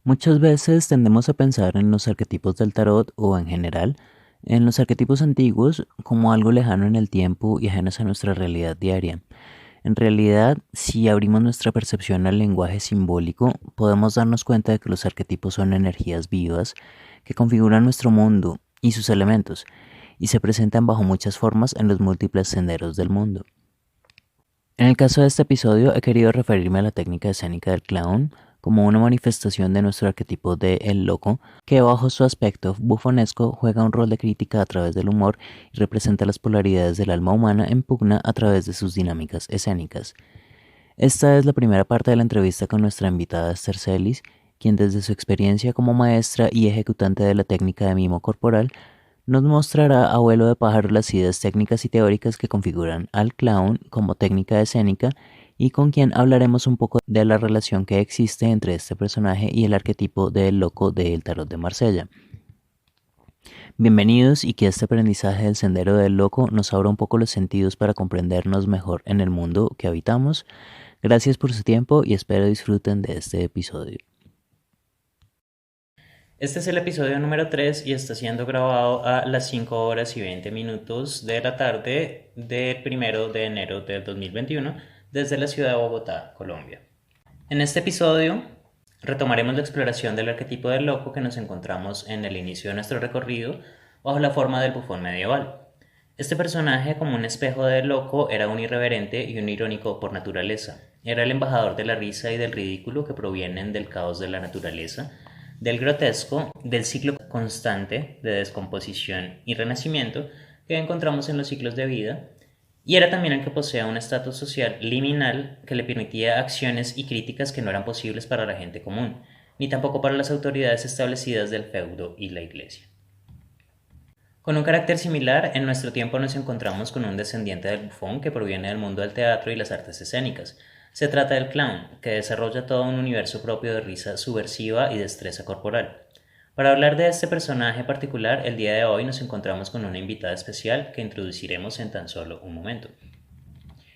Muchas veces tendemos a pensar en los arquetipos del tarot o en general en los arquetipos antiguos como algo lejano en el tiempo y ajenos a nuestra realidad diaria. En realidad, si abrimos nuestra percepción al lenguaje simbólico, podemos darnos cuenta de que los arquetipos son energías vivas que configuran nuestro mundo y sus elementos, y se presentan bajo muchas formas en los múltiples senderos del mundo. En el caso de este episodio, he querido referirme a la técnica escénica del clown como una manifestación de nuestro arquetipo de el loco, que bajo su aspecto bufonesco juega un rol de crítica a través del humor y representa las polaridades del alma humana en pugna a través de sus dinámicas escénicas. Esta es la primera parte de la entrevista con nuestra invitada Esther Celis, quien desde su experiencia como maestra y ejecutante de la técnica de mimo corporal nos mostrará a vuelo de pájaro las ideas técnicas y teóricas que configuran al clown como técnica escénica y con quien hablaremos un poco de la relación que existe entre este personaje y el arquetipo del loco del tarot de Marsella. Bienvenidos y que este aprendizaje del sendero del loco nos abra un poco los sentidos para comprendernos mejor en el mundo que habitamos. Gracias por su tiempo y espero disfruten de este episodio. Este es el episodio número 3 y está siendo grabado a las 5 horas y 20 minutos de la tarde del 1 de enero del 2021 desde la ciudad de Bogotá, Colombia. En este episodio retomaremos la exploración del arquetipo del loco que nos encontramos en el inicio de nuestro recorrido bajo la forma del bufón medieval. Este personaje, como un espejo del loco, era un irreverente y un irónico por naturaleza. Era el embajador de la risa y del ridículo que provienen del caos de la naturaleza, del grotesco, del ciclo constante de descomposición y renacimiento que encontramos en los ciclos de vida, y era también el que posee un estatus social liminal que le permitía acciones y críticas que no eran posibles para la gente común, ni tampoco para las autoridades establecidas del feudo y la iglesia. Con un carácter similar, en nuestro tiempo nos encontramos con un descendiente del bufón que proviene del mundo del teatro y las artes escénicas. Se trata del clown, que desarrolla todo un universo propio de risa subversiva y destreza corporal. Para hablar de este personaje particular, el día de hoy nos encontramos con una invitada especial que introduciremos en tan solo un momento.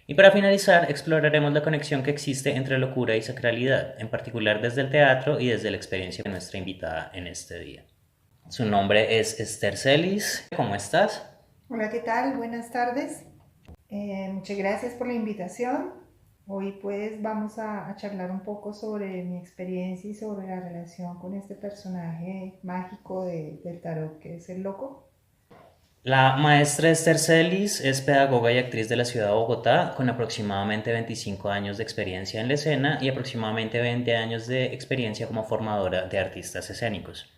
Y para finalizar, exploraremos la conexión que existe entre locura y sacralidad, en particular desde el teatro y desde la experiencia de nuestra invitada en este día. Su nombre es Esther Celis. ¿Cómo estás? Hola, ¿qué tal? Buenas tardes. Muchas gracias por la invitación. Hoy pues vamos a charlar un poco sobre mi experiencia y sobre la relación con este personaje mágico del tarot que es el loco. La maestra Esther Celis es pedagoga y actriz de la ciudad de Bogotá con aproximadamente 25 años de experiencia en la escena y aproximadamente 20 años de experiencia como formadora de artistas escénicos.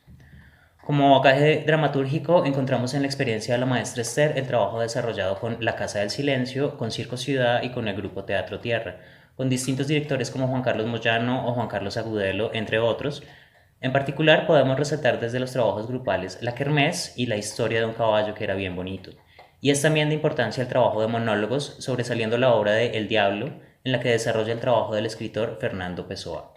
Como bagaje dramatúrgico, encontramos en la experiencia de la maestra Esther el trabajo desarrollado con La Casa del Silencio, con Circo Ciudad y con el grupo Teatro Tierra, con distintos directores como Juan Carlos Moyano o Juan Carlos Agudelo, entre otros. En particular, podemos resaltar desde los trabajos grupales La Kermés y La historia de un caballo que era bien bonito. Y es también de importancia el trabajo de monólogos, sobresaliendo la obra de El Diablo, en la que desarrolla el trabajo del escritor Fernando Pessoa.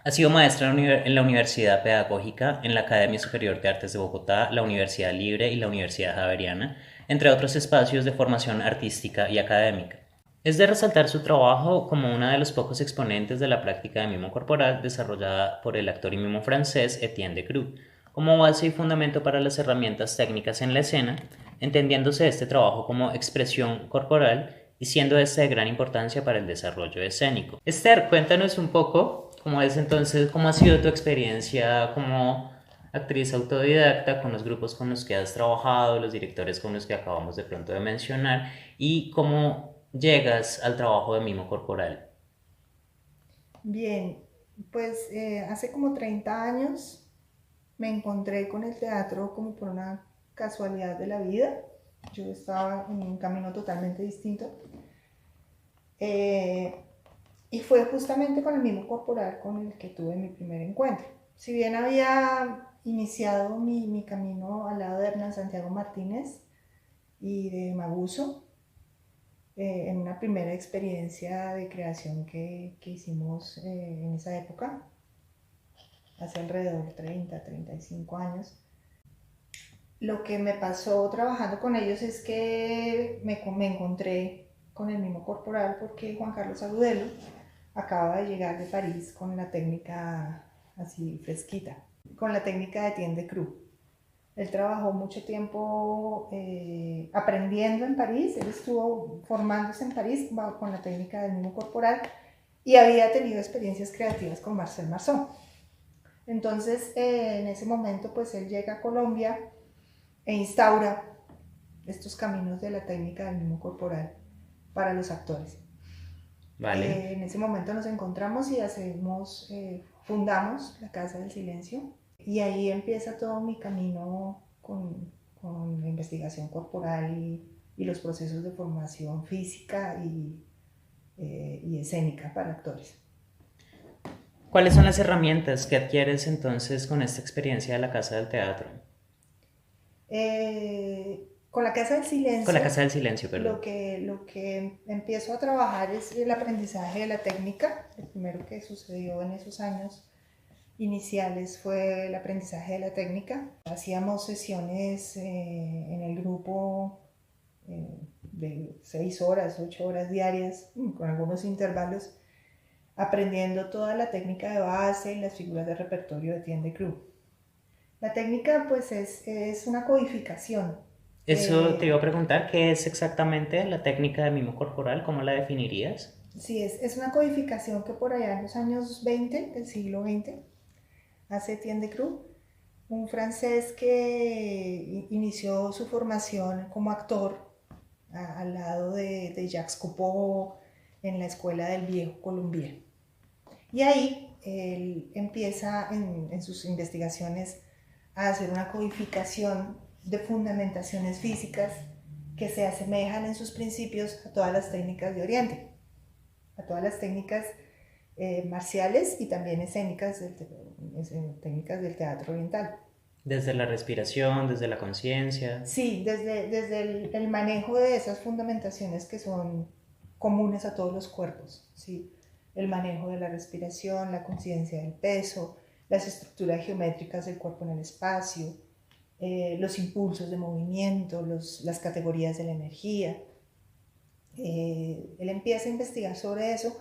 Ha sido maestra en la Universidad Pedagógica, en la Academia Superior de Artes de Bogotá, la Universidad Libre y la Universidad Javeriana, entre otros espacios de formación artística y académica. Es de resaltar su trabajo como uno de los pocos exponentes de la práctica de mimo corporal desarrollada por el actor y mimo francés Etienne Decroux, como base y fundamento para las herramientas técnicas en la escena, entendiéndose este trabajo como expresión corporal y siendo este de gran importancia para el desarrollo escénico. Esther, cuéntanos un poco cómo es entonces, cómo ha sido tu experiencia como actriz autodidacta con los grupos con los que has trabajado, los directores con los que acabamos de pronto de mencionar y cómo llegas al trabajo de mimo corporal. Bien, pues hace como 30 años me encontré con el teatro como por una casualidad de la vida. Yo estaba en un camino totalmente distinto. Eh, Y fue justamente con el mismo corporal con el que tuve mi primer encuentro. Si bien había iniciado mi camino al lado de Hernán Santiago Martínez y de Maguso, en una primera experiencia de creación que hicimos en esa época, hace alrededor de 35 años, lo que me pasó trabajando con ellos es que me encontré con el mismo corporal porque Juan Carlos Agudelo acaba de llegar de París con la técnica así fresquita, con la técnica de Tien de Cru. Él trabajó mucho tiempo aprendiendo en París, él estuvo formándose en París con la técnica del mimo corporal y había tenido experiencias creativas con Marcel Marceau. Entonces, en ese momento, pues él llega a Colombia e instaura estos caminos de la técnica del mimo corporal para los actores. Vale. En ese momento nos encontramos y fundamos la Casa del Silencio y ahí empieza todo mi camino con la investigación corporal y los procesos de formación física y escénica para actores. ¿Cuáles son las herramientas que adquieres entonces con esta experiencia de la Casa del Teatro? Con la Casa del Con la Silencio, Casa del Silencio, perdón. lo que empiezo a trabajar es el aprendizaje de la técnica. Lo primero que sucedió en esos años iniciales fue el aprendizaje de la técnica. Hacíamos sesiones en el grupo de 6 horas, 8 horas diarias, con algunos intervalos, aprendiendo toda la técnica de base y las figuras de repertorio de Tien de Cru. La técnica pues es una codificación. Eso te iba a preguntar, ¿qué es exactamente la técnica de mimo corporal? ¿Cómo la definirías? Sí, es una codificación que por allá en los años 20 del siglo XX hace Tien de Cru, un francés que inició su formación como actor al lado de Jacques Coupeau en la escuela del viejo Colombier. Y ahí él empieza en sus investigaciones a hacer una codificación de fundamentaciones físicas que se asemejan en sus principios a todas las técnicas de Oriente, a todas las técnicas marciales y también escénicas, técnicas del teatro oriental. Desde la respiración, desde la conciencia. Sí, desde el manejo de esas fundamentaciones que son comunes a todos los cuerpos, ¿sí? El manejo de la respiración, la conciencia del peso, las estructuras geométricas del cuerpo en el espacio, los impulsos de movimiento, las categorías de la energía. Él empieza a investigar sobre eso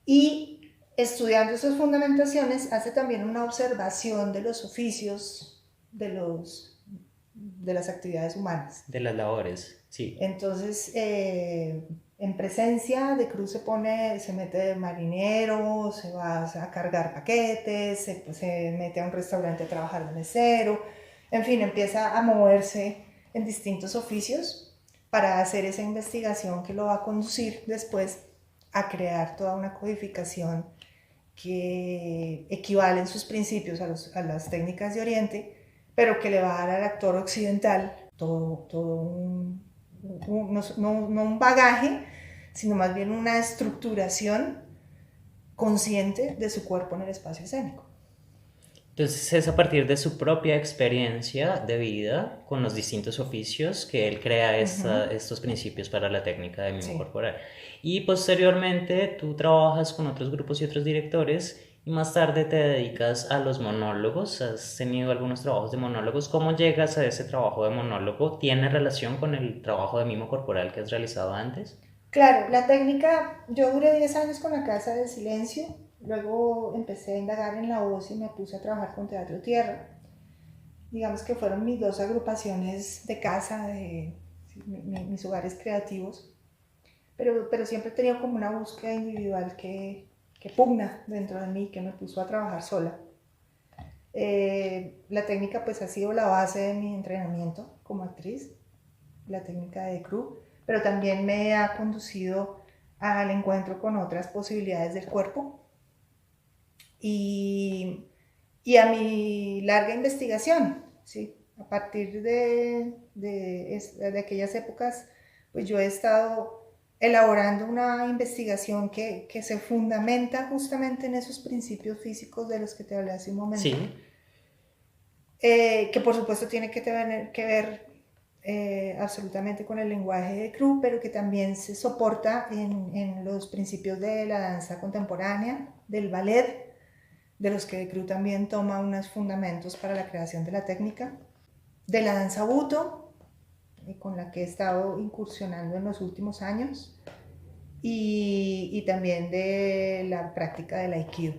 y estudiando esas fundamentaciones hace también una observación de los oficios de las actividades humanas. De las labores, sí. Entonces, en presencia de Cruz se mete de marinero, se va a cargar paquetes, se mete a un restaurante a trabajar de mesero, en fin, empieza a moverse en distintos oficios para hacer esa investigación que lo va a conducir después a crear toda una codificación que equivale en sus principios a las técnicas de Oriente, pero que le va a dar al actor occidental todo no un bagaje, sino más bien una estructuración consciente de su cuerpo en el espacio escénico. Entonces es a partir de su propia experiencia de vida con los distintos oficios que él crea estos principios para la técnica de mimo corporal. Y posteriormente tú trabajas con otros grupos y otros directores y más tarde te dedicas a los monólogos. Has tenido algunos trabajos de monólogos. ¿Cómo llegas a ese trabajo de monólogo? ¿Tiene relación con el trabajo de mimo corporal que has realizado antes? Claro, la técnica, yo duré 10 años con la Casa del Silencio. Luego empecé a indagar en la voz y me puse a trabajar con Teatro Tierra. Digamos que fueron mis dos agrupaciones de casa, mis hogares creativos. Pero siempre he tenido como una búsqueda individual que pugna dentro de mí, que me puso a trabajar sola. La técnica pues ha sido la base de mi entrenamiento como actriz, la técnica de Cru, pero también me ha conducido al encuentro con otras posibilidades del cuerpo y a mi larga investigación, ¿sí? A partir de aquellas épocas, pues yo he estado elaborando una investigación que se fundamenta justamente en esos principios físicos de los que te hablé hace un momento. Sí. Que por supuesto tiene que ver absolutamente con el lenguaje de Cru, pero que también se soporta en los principios de la danza contemporánea, del ballet, de los que Cru también toma unos fundamentos para la creación de la técnica, de la danza Buto, con la que he estado incursionando en los últimos años, y también de la práctica del Aikido.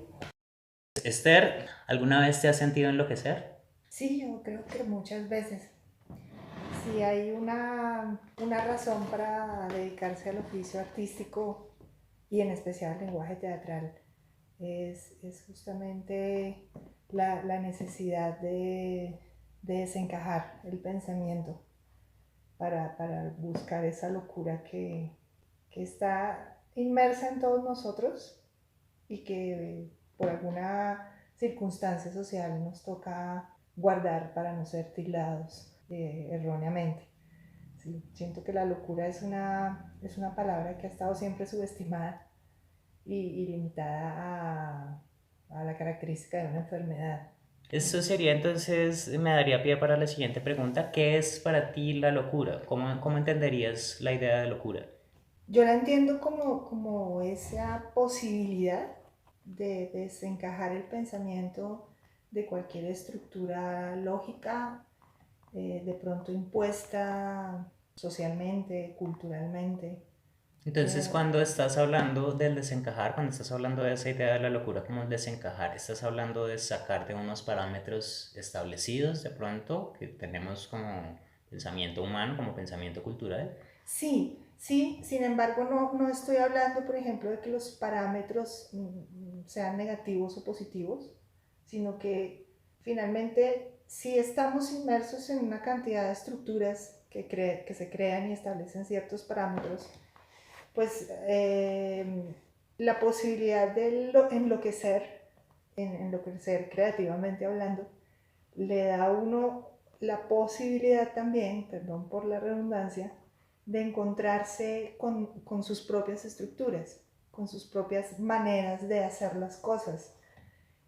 Esther, ¿alguna vez te has sentido enloquecer? Sí, yo creo que muchas veces. Si hay una razón para dedicarse al oficio artístico y en especial al lenguaje teatral, es justamente la necesidad de desencajar el pensamiento para buscar esa locura que está inmersa en todos nosotros y que por alguna circunstancia social nos toca guardar para no ser tildados erróneamente. Sí, siento que la locura es una palabra que ha estado siempre subestimada y limitada a la característica de una enfermedad. Eso sería entonces, me daría pie para la siguiente pregunta. ¿Qué es para ti la locura? ¿Cómo entenderías la idea de locura? Yo la entiendo como esa posibilidad de desencajar el pensamiento de cualquier estructura lógica, de pronto impuesta socialmente, culturalmente. Entonces, Eh, cuando estás hablando del desencajar, cuando estás hablando de esa idea de la locura como el desencajar, estás hablando de sacar de unos parámetros establecidos de pronto que tenemos como pensamiento humano, como pensamiento cultural. sí, sí, sin embargo no estoy hablando, por ejemplo, de que los parámetros sean negativos o positivos, sino que finalmente si estamos inmersos en una cantidad de estructuras que se crean y establecen ciertos parámetros, pues la posibilidad de enloquecer creativamente hablando, le da a uno la posibilidad también, perdón por la redundancia, de encontrarse con sus propias estructuras, con sus propias maneras de hacer las cosas,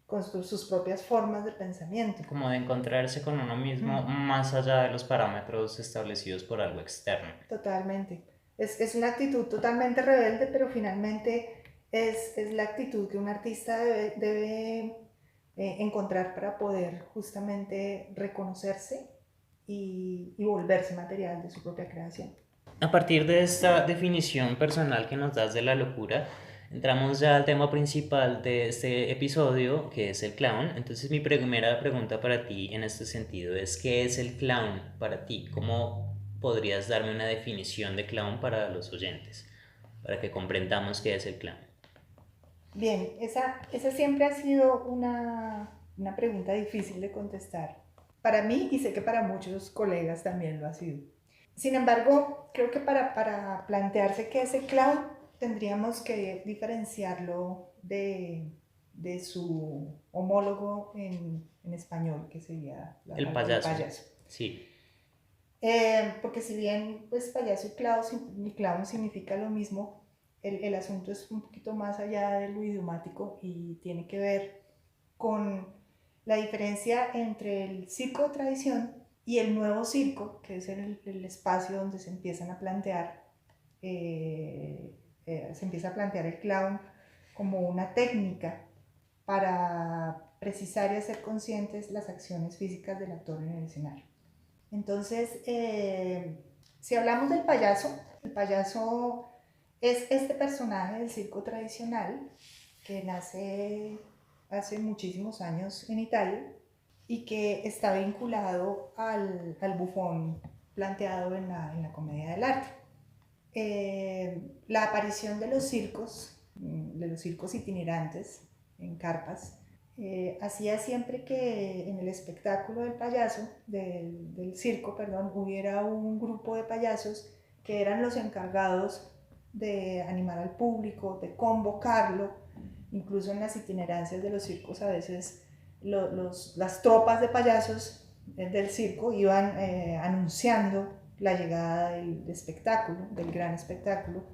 con sus propias formas de pensamiento. Como de encontrarse con uno mismo Mm, más allá de los parámetros establecidos por algo externo. totalmente. Es una actitud totalmente rebelde, pero finalmente es la actitud que un artista debe encontrar para poder justamente reconocerse y volverse material de su propia creación. A partir de esta definición personal que nos das de la locura, entramos ya al tema principal de este episodio, que es el clown. Entonces mi primera pregunta para ti en este sentido es, ¿qué es el clown para ti? ¿Cómo podrías darme una definición de clown para los oyentes? Para que comprendamos qué es el clown. Bien, esa siempre ha sido una pregunta difícil de contestar para mí y sé que para muchos colegas también lo ha sido. Sin embargo, creo que para plantearse qué es el clown tendríamos que diferenciarlo de su homólogo en español, que sería la El parte del payaso. payaso. Sí. Porque si bien pues payaso y clown significa lo mismo, el asunto es un poquito más allá de lo idiomático y tiene que ver con la diferencia entre el circo de tradición y el nuevo circo, que es el espacio donde se empiezan a plantear, se empieza a plantear el clown como una técnica para precisar y hacer conscientes las acciones físicas del actor en el escenario. Entonces, si hablamos del payaso, el payaso es este personaje del circo tradicional que nace hace muchísimos años en Italia y que está vinculado al bufón planteado en la comedia del arte. La aparición de los circos itinerantes en carpas, hacía siempre que en el espectáculo del circo, perdón, hubiera un grupo de payasos que eran los encargados de animar al público, de convocarlo. Incluso en las itinerancias de los circos a veces las tropas de payasos del circo iban anunciando la llegada del espectáculo, del gran espectáculo,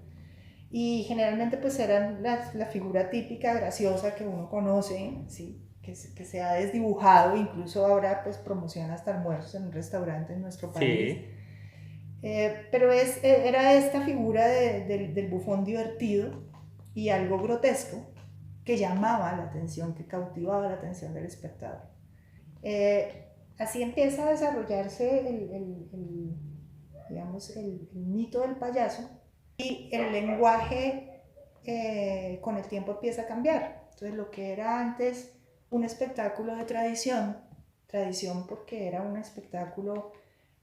y generalmente pues eran la figura típica, graciosa que uno conoce, ¿sí? Que se ha desdibujado, incluso ahora pues promociona hasta almuerzos en un restaurante en nuestro país. Sí. Pero era esta figura del bufón divertido y algo grotesco que llamaba la atención, que cautivaba la atención del espectador. Así empieza a desarrollarse digamos, el mito del payaso y el lenguaje con el tiempo empieza a cambiar. Entonces lo que era antes un espectáculo de tradición, tradición porque era un espectáculo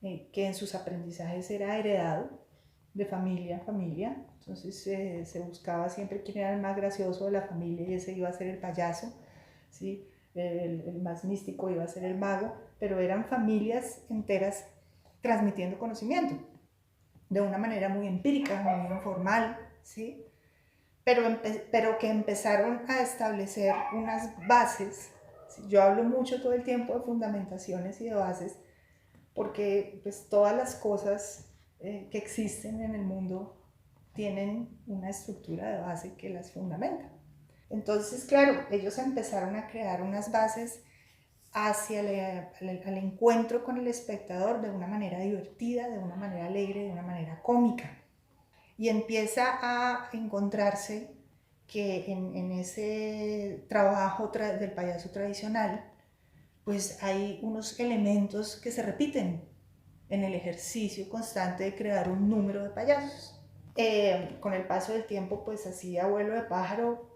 que en sus aprendizajes era heredado de familia a familia, entonces se buscaba siempre quién era el más gracioso de la familia y ese iba a ser el payaso, ¿sí? El más místico iba a ser el mago, pero eran familias enteras transmitiendo conocimiento de una manera muy empírica, muy informal, ¿sí? Pero que empezaron a establecer unas bases. Yo hablo mucho todo el tiempo de fundamentaciones y de bases, porque pues todas las cosas que existen en el mundo tienen una estructura de base que las fundamenta. Entonces, claro, ellos empezaron a crear unas bases hacia el encuentro con el espectador de una manera divertida, de una manera alegre, de una manera cómica. Y empieza a encontrarse que en ese trabajo del payaso tradicional, pues hay unos elementos que se repiten en el ejercicio constante de crear un número de payasos. Con el paso del tiempo, pues así abuelo de pájaro,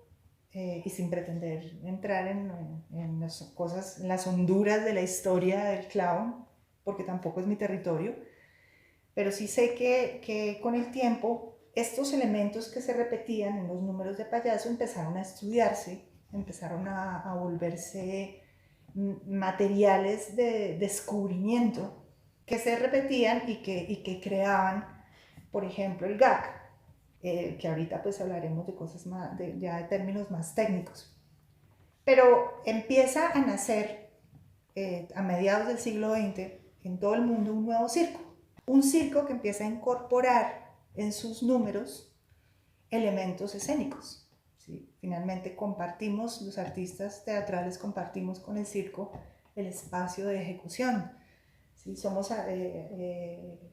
y sin pretender entrar en las cosas, en las honduras de la historia del clown, porque tampoco es mi territorio, pero sí sé que con el tiempo estos elementos que se repetían en los números de payaso empezaron a estudiarse, empezaron a volverse materiales de descubrimiento que se repetían y que creaban, por ejemplo, el gag, que ahorita pues hablaremos de cosas más, ya de términos más técnicos. Pero empieza a nacer a mediados del siglo XX en todo el mundo un nuevo circo. Un circo que empieza a incorporar en sus números elementos escénicos. ¿Sí? Finalmente compartimos, los artistas teatrales compartimos con el circo el espacio de ejecución. ¿Sí? Somos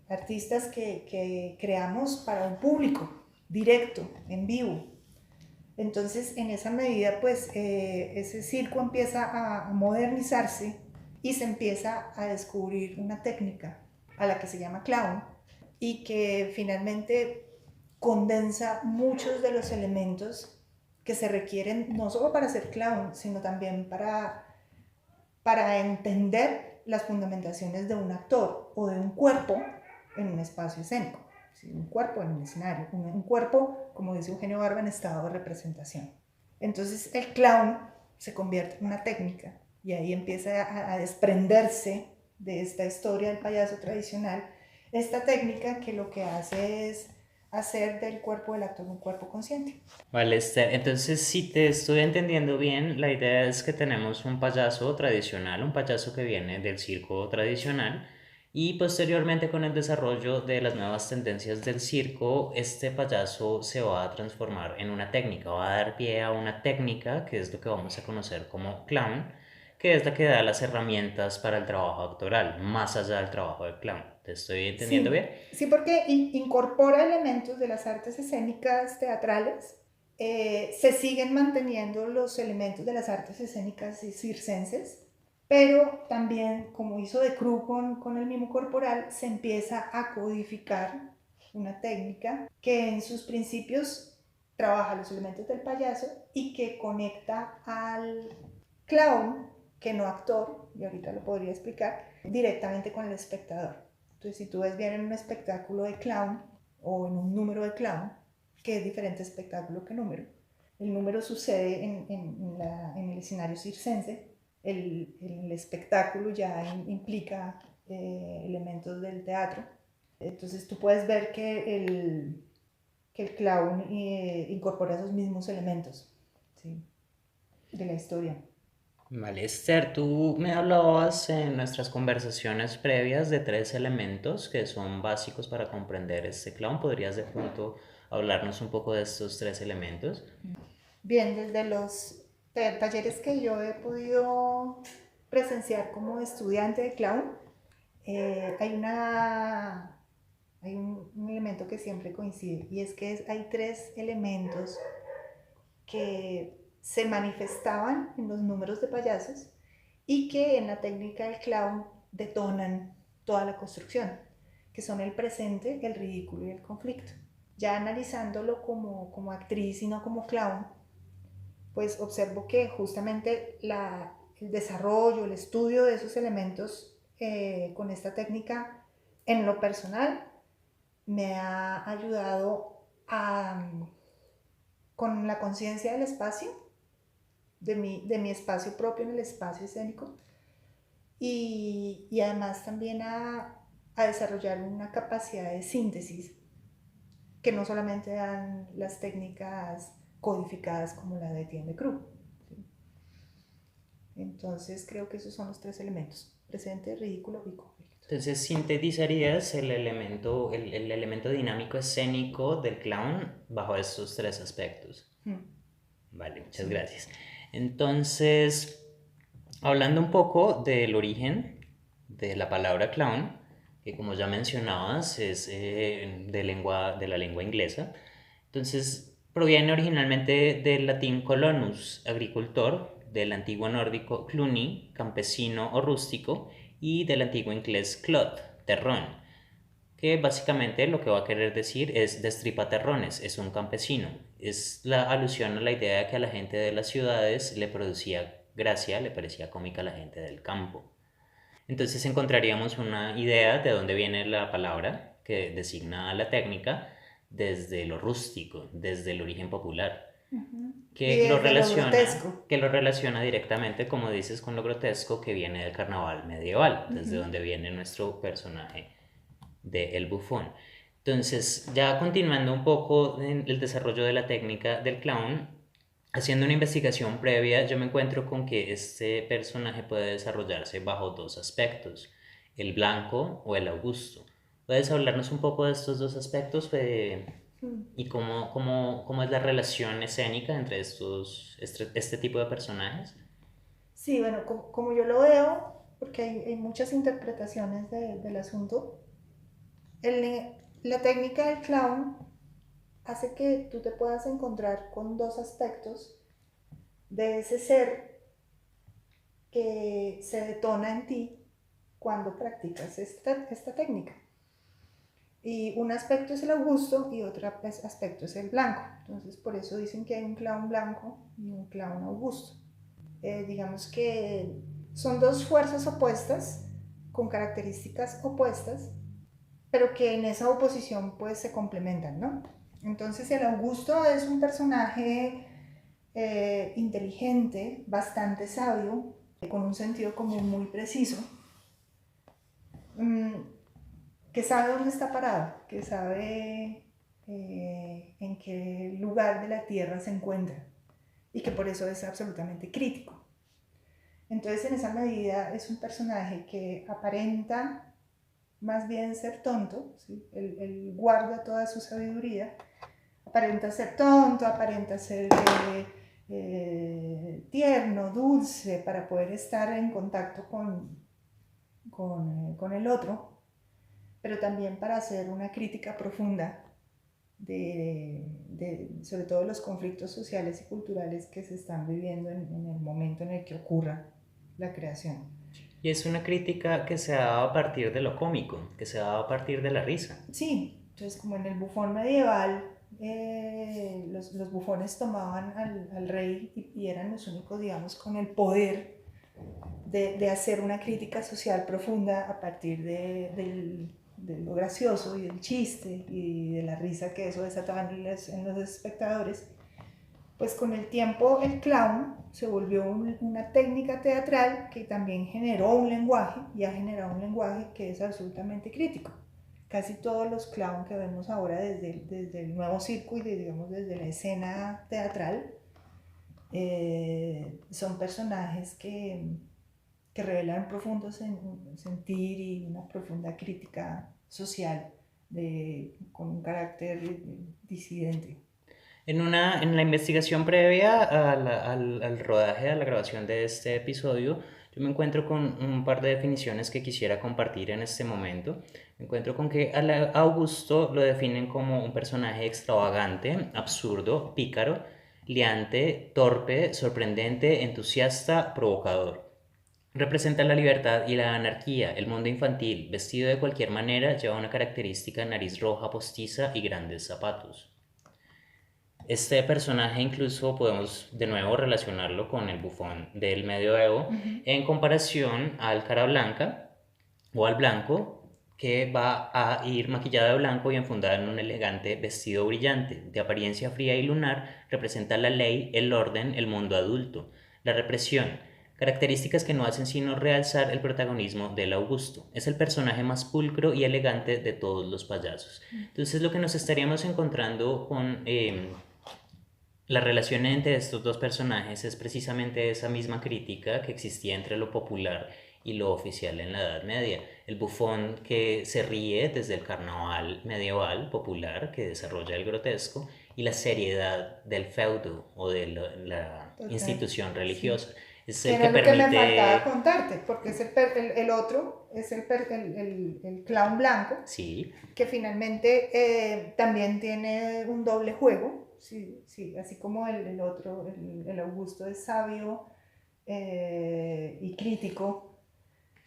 artistas que creamos para un público directo, en vivo. Entonces, en esa medida, pues, ese circo empieza a modernizarse y se empieza a descubrir una técnica a la que se llama clown y que finalmente condensa muchos de los elementos que se requieren no solo para ser clown, sino también para entender las fundamentaciones de un actor o de un cuerpo en un espacio escénico. ¿Sí? Un cuerpo en un escenario, un cuerpo, como dice Eugenio Barba, en estado de representación. Entonces el clown se convierte en una técnica y ahí empieza a desprenderse de esta historia del payaso tradicional, esta técnica que lo que hace es hacer del cuerpo del actor un cuerpo consciente. Vale, Esther, entonces si te estoy entendiendo bien, la idea es que tenemos un payaso tradicional, un payaso que viene del circo tradicional y posteriormente con el desarrollo de las nuevas tendencias del circo, este payaso se va a transformar en una técnica, va a dar pie a una técnica que es lo que vamos a conocer como clown, que es la que da las herramientas para el trabajo actoral, más allá del trabajo del clown. ¿Te estoy entendiendo bien? Sí, sí, porque incorpora elementos de las artes escénicas teatrales, se siguen manteniendo los elementos de las artes escénicas circenses, pero también, como hizo de Cruz con el mimo corporal, se empieza a codificar una técnica que en sus principios trabaja los elementos del payaso y que conecta al clown, que no actor, y ahorita lo podría explicar, directamente con el espectador. Entonces, si tú ves bien en un espectáculo de clown o en un número de clown, que es diferente espectáculo que número, el número sucede en el escenario circense, el espectáculo ya implica elementos del teatro. Entonces tú puedes ver que el clown incorpora esos mismos elementos, ¿sí? De la historia. Vale, Esther, tú me hablabas en nuestras conversaciones previas de tres elementos que son básicos para comprender este clown. ¿Podrías de pronto hablarnos un poco de estos tres elementos? Bien, desde los talleres que yo he podido presenciar como estudiante de clown, hay un elemento que siempre coincide y es que hay tres elementos que se manifestaban en los números de payasos y que en la técnica del clown detonan toda la construcción, que son el presente, el ridículo y el conflicto. Ya analizándolo como actriz y no como clown, pues observo que justamente el desarrollo, el estudio de esos elementos con esta técnica en lo personal me ha ayudado con la conciencia del espacio, de mi espacio propio en el espacio escénico, y además también a desarrollar una capacidad de síntesis que no solamente dan las técnicas codificadas como la de Etienne Cruz. ¿Sí? Entonces creo que esos son los tres elementos: presente, ridículo y conflicto. Entonces sintetizarías el elemento dinámico escénico del clown bajo estos tres aspectos. Vale, muchas Sí. gracias. Entonces, hablando un poco del origen de la palabra clown, que como ya mencionabas es de la lengua inglesa, entonces proviene originalmente del latín colonus, agricultor, del antiguo nórdico cluni, campesino o rústico, y del antiguo inglés clod, terrón, que básicamente lo que va a querer decir es destripaterrones, es un campesino. Es la alusión a la idea de que a la gente de las ciudades le producía gracia, le parecía cómica a la gente del campo. Entonces encontraríamos una idea de dónde viene la palabra que designa la técnica desde lo rústico, desde el origen popular, Y desde lo grotesco. que lo relaciona directamente, como dices, con lo grotesco que viene del carnaval medieval, desde donde viene nuestro personaje de El Bufón. Entonces, ya continuando un poco en el desarrollo de la técnica del clown, haciendo una investigación previa, yo me encuentro con que este personaje puede desarrollarse bajo dos aspectos, el blanco o el augusto. ¿Puedes hablarnos un poco de estos dos aspectos y cómo es la relación escénica entre este tipo de personajes? Sí, bueno, como yo lo veo, porque hay muchas interpretaciones del asunto, la técnica del clown hace que tú te puedas encontrar con dos aspectos de ese ser que se detona en ti cuando practicas esta técnica. Y un aspecto es el augusto y otro aspecto es el blanco. Entonces por eso dicen que hay un clown blanco y un clown augusto. Digamos que son dos fuerzas opuestas, con características opuestas, pero que en esa oposición pues se complementan, ¿no? Entonces el Augusto es un personaje inteligente, bastante sabio, con un sentido común muy preciso, que sabe dónde está parado, que sabe en qué lugar de la Tierra se encuentra y que por eso es absolutamente crítico. Entonces en esa medida es un personaje que aparenta más bien ser tonto, ¿sí? Él guarda toda su sabiduría, aparenta ser tonto, aparenta ser tierno, dulce, para poder estar en contacto con el otro, pero también para hacer una crítica profunda sobre todo los conflictos sociales y culturales que se están viviendo en el momento en el que ocurra la creación. Y es una crítica que se da a partir de lo cómico, que se da a partir de la risa. Sí, entonces como en el bufón medieval, los bufones tomaban al rey y eran los únicos, digamos, con el poder de hacer una crítica social profunda a partir de lo gracioso y del chiste y de la risa que eso desataba en los espectadores. Pues con el tiempo el clown se volvió una técnica teatral que también generó un lenguaje y ha generado un lenguaje que es absolutamente crítico. Casi todos los clowns que vemos ahora desde el nuevo circo y digamos desde la escena teatral son personajes que revelan un profundo sentir y una profunda crítica social con un carácter disidente. En la investigación previa al rodaje, a la grabación de este episodio, yo me encuentro con un par de definiciones que quisiera compartir en este momento. Me encuentro con que a Augusto lo definen como un personaje extravagante, absurdo, pícaro, liante, torpe, sorprendente, entusiasta, provocador. Representa la libertad y la anarquía, el mundo infantil, vestido de cualquier manera, lleva una característica nariz roja postiza y grandes zapatos. Este personaje incluso podemos de nuevo relacionarlo con el bufón del medioevo Ujú. en comparación al cara blanca o al blanco que va a ir maquillada de blanco y enfundada en un elegante vestido brillante. De apariencia fría y lunar, representa la ley, el orden, el mundo adulto, la represión, características que no hacen sino realzar el protagonismo del Augusto. Es el personaje más pulcro y elegante de todos los payasos. Entonces lo que nos estaríamos encontrando con la relación entre estos dos personajes es precisamente esa misma crítica que existía entre lo popular y lo oficial en la Edad Media. El bufón que se ríe desde el carnaval medieval popular que desarrolla el grotesco y la seriedad del feudo o de la Total, institución sí. religiosa. Es Que el era que lo que me faltaba permite... contarte, porque es el otro, es el clown blanco, Sí, que finalmente también tiene un doble juego, sí, sí, así como el otro, el Augusto es sabio y crítico,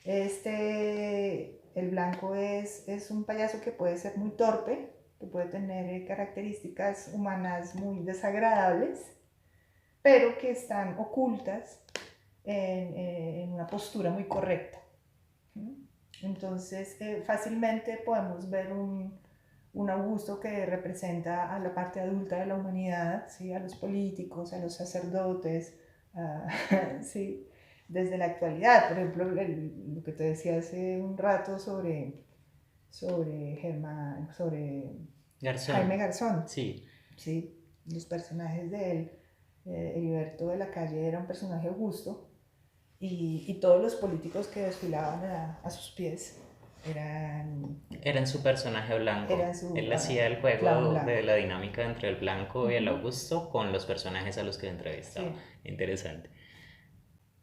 el blanco es un payaso que puede ser muy torpe, que puede tener características humanas muy desagradables, pero que están ocultas en una postura muy correcta. Entonces, fácilmente podemos ver un Augusto que representa a la parte adulta de la humanidad, ¿sí? A los políticos, a los sacerdotes, ¿sí? Desde la actualidad. Por ejemplo, lo que te decía hace un rato sobre Garzón, Jaime Garzón, sí. ¿sí? Los personajes de él, Heriberto de la Calle era un personaje augusto y todos los políticos que desfilaban a sus pies Era en su personaje blanco. eran su Él hacía el clown juego de blanco. la dinámica entre el blanco y el Ujú. Augusto con los personajes a los que entrevistaba. Sí. Interesante.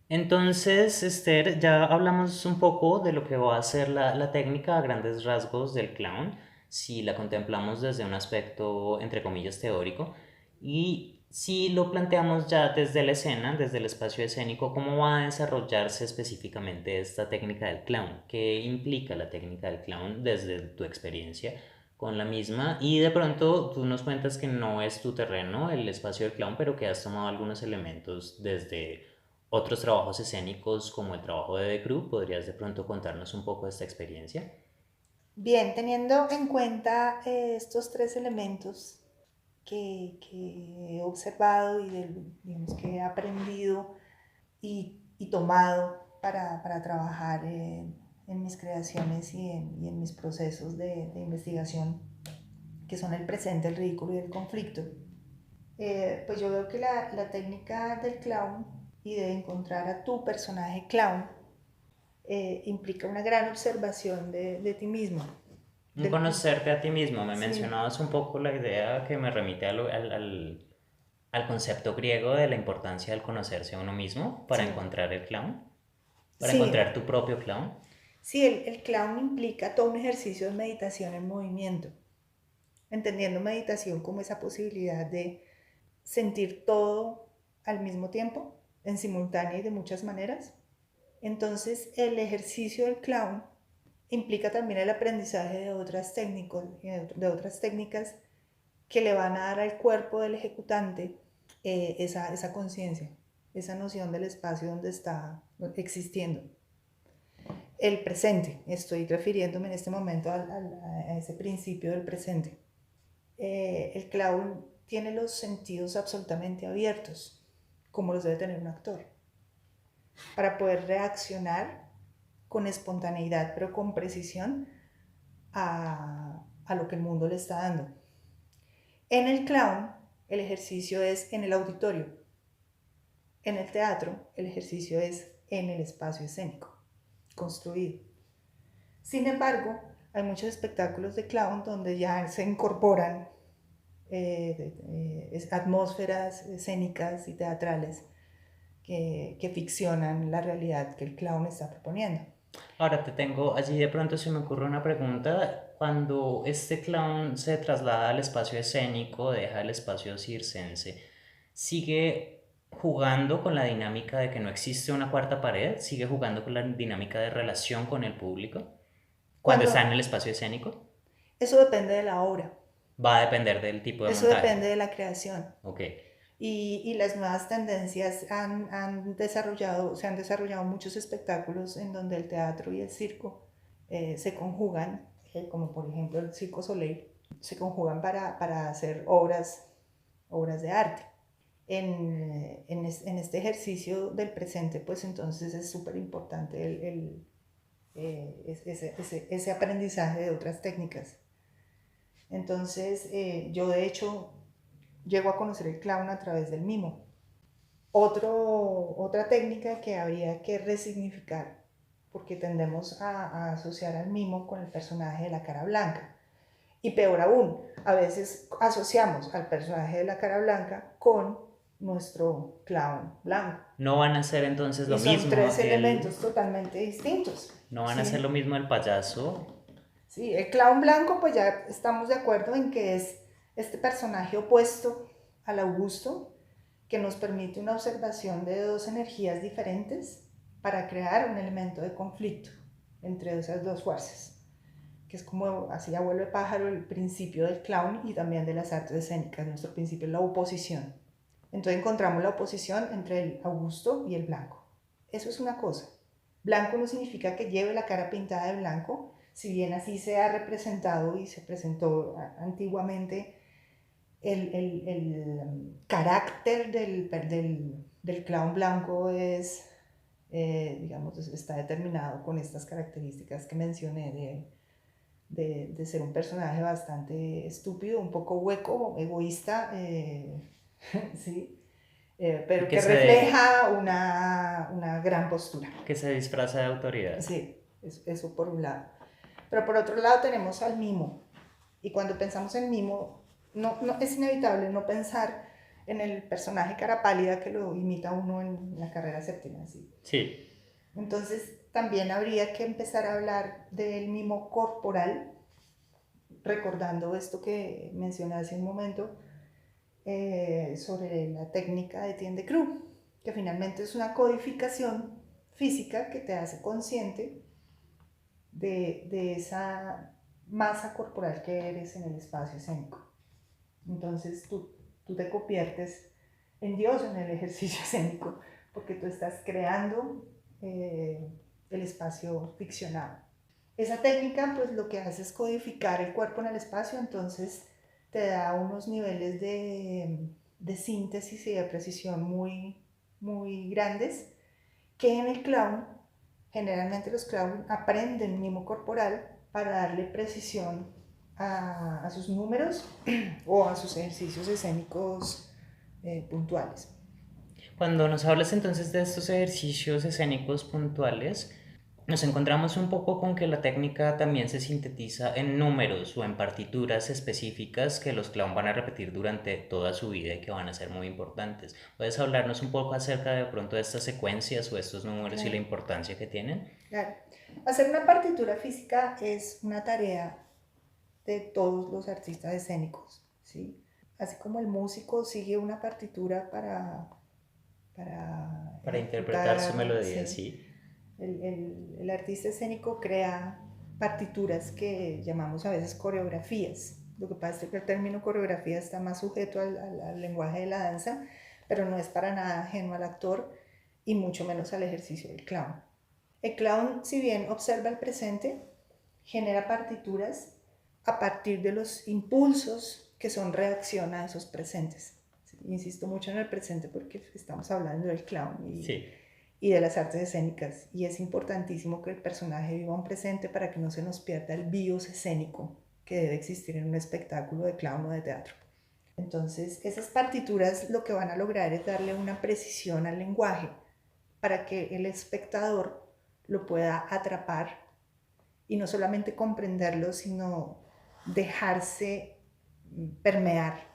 Entonces, Esther, ya hablamos un poco de lo que va a ser la técnica a grandes rasgos del clown, si la contemplamos desde un aspecto, entre comillas, teórico, y si lo planteamos ya desde la escena, desde el espacio escénico, cómo va a desarrollarse específicamente esta técnica del clown, qué implica la técnica del clown desde tu experiencia con la misma, y de pronto tú nos cuentas que no es tu terreno el espacio del clown, pero que has tomado algunos elementos desde otros trabajos escénicos como el trabajo de The Crew. ¿Podrías de pronto contarnos un poco de esta experiencia? Bien, teniendo en cuenta estos tres elementos que he observado y digamos, que he aprendido y tomado para trabajar en mis creaciones y en mis procesos de investigación, que son el presente, el ridículo y el conflicto, pues yo veo que la técnica del clown y de encontrar a tu personaje clown implica una gran observación de ti mismo. Un Del, conocerte a ti mismo. Me sí, mencionabas un poco la idea que me remite al concepto griego de la importancia del conocerse a uno mismo para sí, encontrar el clown, para sí, encontrar tu propio clown. sí, el clown implica todo un ejercicio de meditación en movimiento, entendiendo meditación como esa posibilidad de sentir todo al mismo tiempo, en simultáneo y de muchas maneras. Entonces, el ejercicio del clown implica también el aprendizaje de otras técnicas que le van a dar al cuerpo del ejecutante esa conciencia, esa noción del espacio donde está existiendo. El presente, estoy refiriéndome en este momento a ese principio del presente. El clown tiene los sentidos absolutamente abiertos, como los debe tener un actor, para poder reaccionar con espontaneidad, pero con precisión a lo que el mundo le está dando. En el clown, el ejercicio es en el auditorio. En el teatro, el ejercicio es en el espacio escénico, construido. Sin embargo, hay muchos espectáculos de clown donde ya se incorporan atmósferas escénicas y teatrales que ficcionan la realidad que el clown está proponiendo. Ahora te tengo, allí de pronto se me ocurre una pregunta. Cuando este clown se traslada al espacio escénico, deja el espacio circense, ¿sigue jugando con la dinámica de que no existe una cuarta pared? ¿Sigue jugando con la dinámica de relación con el público cuando está en Cuando el espacio escénico? eso depende de la obra. Va a depender del tipo de Eso montaje. depende de la creación. Ok. Y las nuevas tendencias se han desarrollado muchos espectáculos en donde el teatro y el circo se conjugan, como por ejemplo el Circo Soleil, se conjugan para hacer obras de arte. En este ejercicio del presente, pues entonces es súper importante ese aprendizaje de otras técnicas. Entonces, yo de hecho llego a conocer el clown a través del mimo. Otra técnica que habría que resignificar, porque tendemos a asociar al mimo con el personaje de la cara blanca. Y peor aún, a veces asociamos al personaje de la cara blanca con nuestro clown blanco. No van a ser entonces Y lo son mismo tres elementos totalmente distintos. no van a ser lo ¿Sí? mismo el payaso. Sí, el clown blanco, pues ya estamos de acuerdo en que es este personaje opuesto al Augusto, que nos permite una observación de dos energías diferentes para crear un elemento de conflicto entre esas dos fuerzas, que es como así a vuelo de pájaro el principio del clown y también de las artes escénicas. Nuestro principio es la oposición. Entonces encontramos la oposición entre el Augusto y el blanco. Eso es una cosa. Blanco no significa que lleve la cara pintada de blanco, si bien así se ha representado y se presentó antiguamente el carácter del clown blanco es, digamos, está determinado con estas características que mencioné de ser un personaje bastante estúpido, un poco hueco, egoísta, ¿sí? Y Pero que que se, refleja una gran postura. que se disfraza de autoridad. Sí, eso por un lado. Pero por otro lado tenemos al mimo. Y cuando pensamos en mimo, no, es inevitable no pensar en el personaje cara pálida que lo imita uno en la carrera séptima. ¿Sí? Sí. Entonces también habría que empezar a hablar del mimo corporal, recordando esto que mencioné hace un momento, sobre la técnica de Etienne Decroux, que finalmente es una codificación física que te hace consciente de esa masa corporal que eres en el espacio escénico. Entonces tú te conviertes en Dios en el ejercicio escénico, porque tú estás creando el espacio ficcionado. Esa técnica pues lo que hace es codificar el cuerpo en el espacio, entonces te da unos niveles de síntesis y de precisión muy grandes, que en el clown, generalmente los clowns aprenden mimo corporal para darle precisión a sus números o a sus ejercicios escénicos puntuales. Cuando nos hablas entonces de estos ejercicios escénicos puntuales, nos encontramos un poco con que la técnica también se sintetiza en números o en partituras específicas que los clown van a repetir durante toda su vida y que van a ser muy importantes. ¿Puedes hablarnos un poco acerca de pronto de estas secuencias o estos números y la Claro, importancia que tienen? claro. Hacer una partitura física es una tarea de todos los artistas escénicos, ¿sí? Así como el músico sigue una partitura para Para interpretar su ejecutar, melodía, ¿sí? sí. El artista escénico crea partituras que llamamos a veces coreografías. Lo que pasa es que el término coreografía está más sujeto al lenguaje de la danza, pero no es para nada ajeno al actor y mucho menos al ejercicio del clown. El clown, si bien observa el presente, genera partituras a partir de los impulsos que son reacción a esos presentes. Insisto mucho en el presente porque estamos hablando del clown Sí. y de las artes escénicas, y es importantísimo que el personaje viva un presente para que no se nos pierda el bios escénico que debe existir en un espectáculo de clown o de teatro. Entonces, esas partituras lo que van a lograr es darle una precisión al lenguaje para que el espectador lo pueda atrapar y no solamente comprenderlo, sino dejarse permear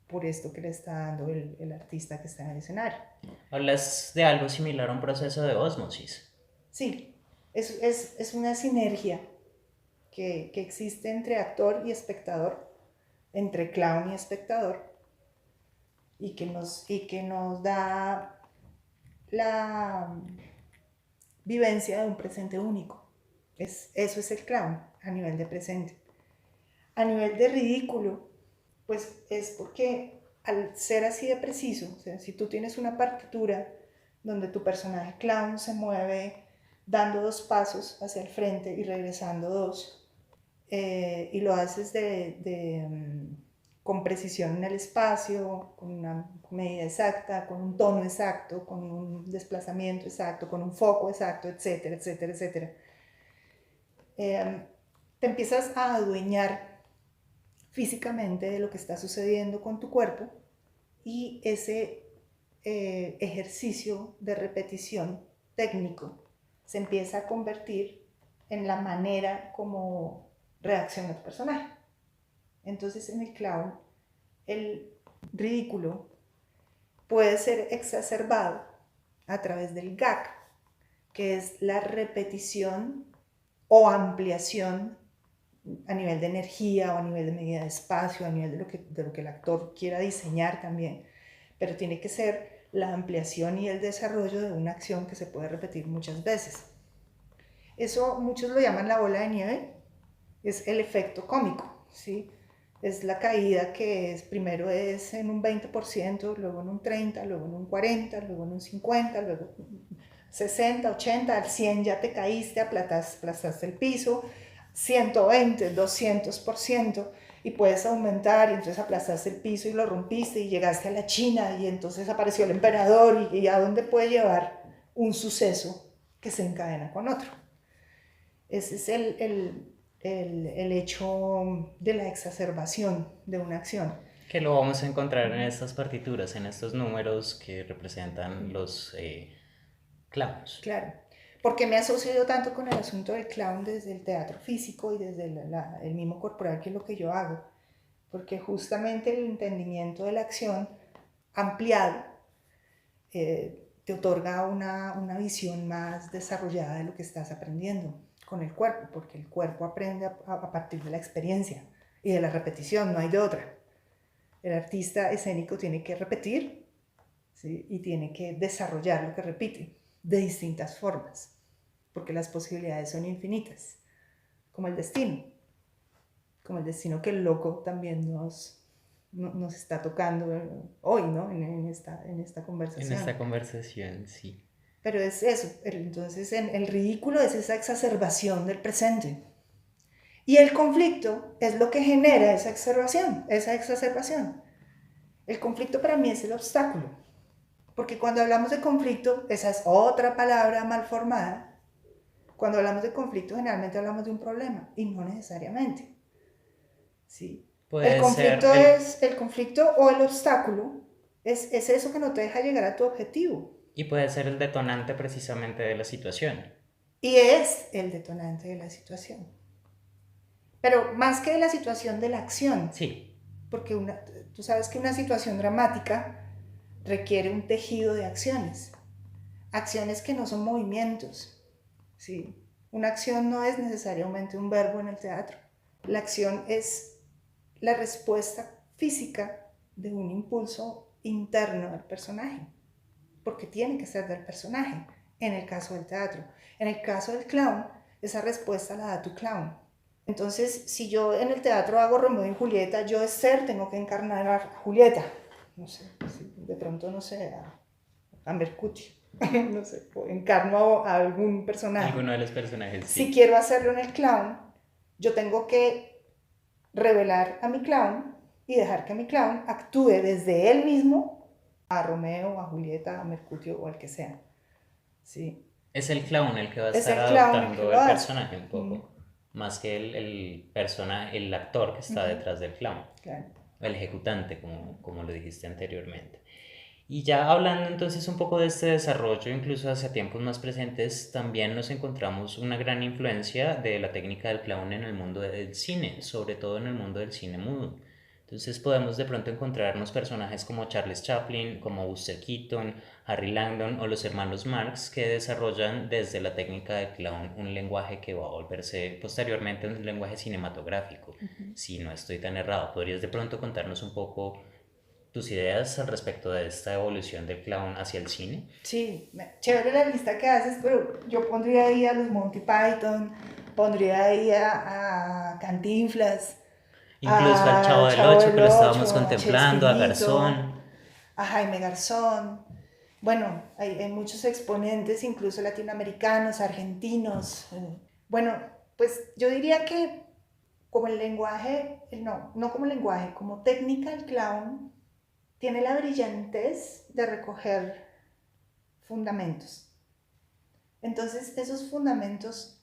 por esto que le está dando el artista que está en el escenario. Hablas de algo similar a un proceso de ósmosis. Sí, es una sinergia que existe entre actor y espectador, entre clown y espectador, y que nos da la vivencia de un presente único. Eso es el clown a nivel de presente. A nivel de ridículo, Pues es porque al ser así de preciso, o sea, si tú tienes una partitura donde tu personaje clown se mueve dando 2 pasos hacia el frente y regresando 2, y lo haces con precisión en el espacio, con una medida exacta, con un tono exacto, con un desplazamiento exacto, con un foco exacto, etcétera, etcétera, etcétera. Te empiezas a adueñar físicamente de lo que está sucediendo con tu cuerpo y ese ejercicio de repetición técnico se empieza a convertir en la manera como reacciona tu personaje. Entonces en el clown el ridículo puede ser exacerbado a través del gag, que es la repetición o ampliación a nivel de energía o a nivel de medida de espacio, a nivel de lo que el actor quiera diseñar también, pero tiene que ser la ampliación y el desarrollo de una acción que se puede repetir muchas veces. Eso muchos lo llaman la bola de nieve, es el efecto cómico, ¿sí? Es la caída que primero es en un 20%, luego en un 30%, luego en un 40%, luego en un 50%, luego 60, 80, al 100 ya te caíste, aplastaste el piso, 120, 200%, y puedes aumentar y entonces aplastaste el piso y lo rompiste y llegaste a la China y entonces apareció el emperador y a dónde puede llevar un suceso que se encadena con otro. Ese es el hecho de la exacerbación de una acción. Que lo vamos a encontrar en estas partituras, en estos números que representan los clavos. Claro, porque me asocio yo tanto con el asunto del clown desde el teatro físico y desde el mimo corporal, que es lo que yo hago, porque justamente el entendimiento de la acción ampliado te otorga una visión más desarrollada de lo que estás aprendiendo con el cuerpo, porque el cuerpo aprende a partir de la experiencia y de la repetición, no hay de otra. El artista escénico tiene que repetir, ¿sí? Y tiene que desarrollar lo que repite de distintas formas, porque las posibilidades son infinitas, como el destino que el loco también nos está tocando hoy, ¿no? En esta conversación. En esta conversación, sí. Pero es eso, entonces el ridículo es esa exacerbación del presente. Y el conflicto es lo que genera esa exacerbación. El conflicto para mí es el obstáculo. Porque cuando hablamos de conflicto, esa es otra palabra mal formada. Cuando hablamos de conflicto, generalmente hablamos de un problema, y no necesariamente. ¿Sí? El conflicto o el obstáculo es eso que no te deja llegar a tu objetivo. Y puede ser el detonante precisamente de la situación. Y es el detonante de la situación. Pero más que de la situación, de la acción. Sí. Porque tú sabes que una situación dramática requiere un tejido de acciones. Acciones que no son movimientos. ¿Sí? Una acción no es necesariamente un verbo en el teatro. La acción es la respuesta física de un impulso interno del personaje, porque tiene que ser del personaje, en el caso del teatro. En el caso del clown, esa respuesta la da tu clown. Entonces, si yo en el teatro hago Romeo y Julieta, yo Esther tengo que encarnar a Julieta. No sé, de pronto, no sé, a Mercutio. No sé, o encarno a algún personaje. Alguno de los personajes, sí. Si quiero hacerlo en el clown, yo tengo que revelar a mi clown y dejar que mi clown actúe desde él mismo a Romeo, a Julieta, a Mercutio o al que sea. ¿Sí? Es el clown el que va a estar adoptando el personaje un poco, más que el actor que está detrás del clown. Claro. El ejecutante, como lo dijiste anteriormente. Y ya hablando entonces un poco de este desarrollo, incluso hacia tiempos más presentes, también nos encontramos una gran influencia de la técnica del clown en el mundo del cine, sobre todo en el mundo del cine mudo. Entonces podemos de pronto encontrarnos personajes como Charles Chaplin, como Buster Keaton, Harry Langdon o los hermanos Marx, que desarrollan desde la técnica del clown un lenguaje que va a volverse posteriormente un lenguaje cinematográfico. Si no estoy tan errado, ¿podrías de pronto contarnos un poco tus ideas al respecto de esta evolución del clown hacia el cine? Sí, chévere la lista que haces, pero yo pondría ahí a los Monty Python, pondría ahí a Cantinflas. Incluso al Chavo A del Chavo Ocho del que lo estábamos Ocho, a contemplando, a Chespirito, Garzón. a Jaime Garzón. Bueno, hay muchos exponentes, incluso latinoamericanos, argentinos. Bueno, pues yo diría que como el lenguaje, no como lenguaje, como técnica, el clown tiene la brillantez de recoger fundamentos. Entonces, esos fundamentos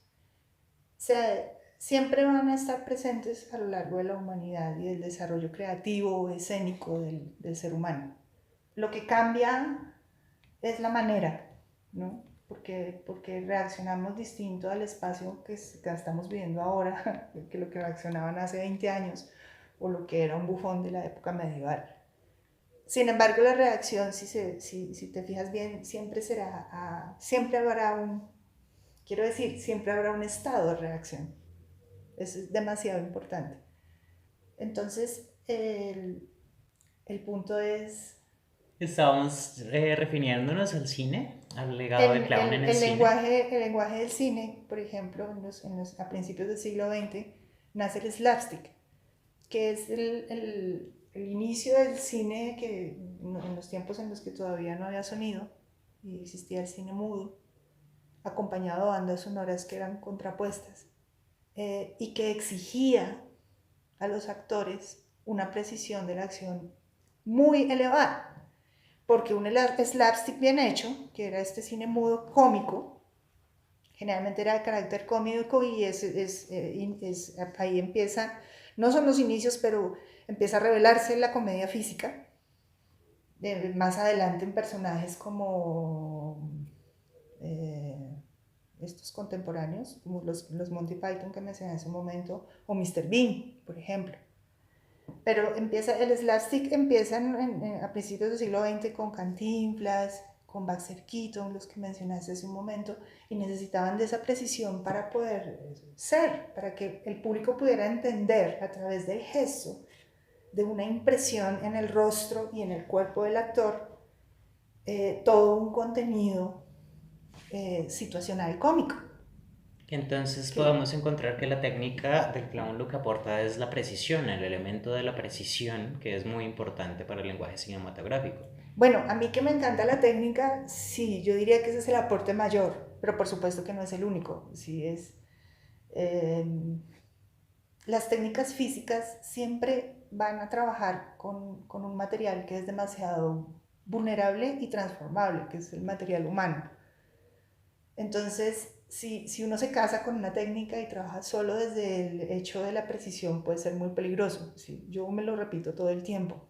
siempre van a estar presentes a lo largo de la humanidad y del desarrollo creativo, escénico del ser humano. Lo que cambia es la manera, ¿no? Porque reaccionamos distinto al espacio que estamos viviendo ahora que lo que reaccionaban hace 20 años o lo que era un bufón de la época medieval. Sin embargo, la reacción, si te fijas bien, siempre habrá quiero decir, siempre habrá un estado de reacción. Eso es demasiado importante. Entonces, el punto es Estábamos refiriéndonos al cine, al legado de clown en el cine. el lenguaje del cine, por ejemplo, a principios del siglo XX, nace el slapstick, que es el inicio del cine que en los tiempos en los que todavía no había sonido y existía el cine mudo, acompañado de bandas sonoras que eran contrapuestas, y que exigía a los actores una precisión de la acción muy elevada. Porque un slapstick bien hecho, que era este cine mudo cómico, generalmente era de carácter cómico y ahí empieza, no son los inicios, pero empieza a revelarse la comedia física. Más adelante en personajes como estos contemporáneos, como los Monty Python que mencioné en ese momento, o Mr. Bean, por ejemplo. Pero el slapstick empieza a principios del siglo XX con Cantinflas, con Buster Keaton, los que mencionaste hace un momento, y necesitaban de esa precisión para poder ser, para que el público pudiera entender a través del gesto, de una impresión en el rostro y en el cuerpo del actor, todo un contenido situacional cómico. Entonces Que, podemos encontrar que la técnica del clown lo que aporta es la precisión, el elemento de la precisión que es muy importante para el lenguaje cinematográfico. bueno, a mí que me encanta la técnica, sí, yo diría que ese es el aporte mayor, pero por supuesto que no es el único. Sí es, eh, las técnicas físicas siempre van a trabajar con un material que es demasiado vulnerable y transformable, que es el material humano. Entonces, si uno se casa con una técnica y trabaja solo desde el hecho de la precisión, puede ser muy peligroso. ¿Sí? Yo me lo repito todo el tiempo,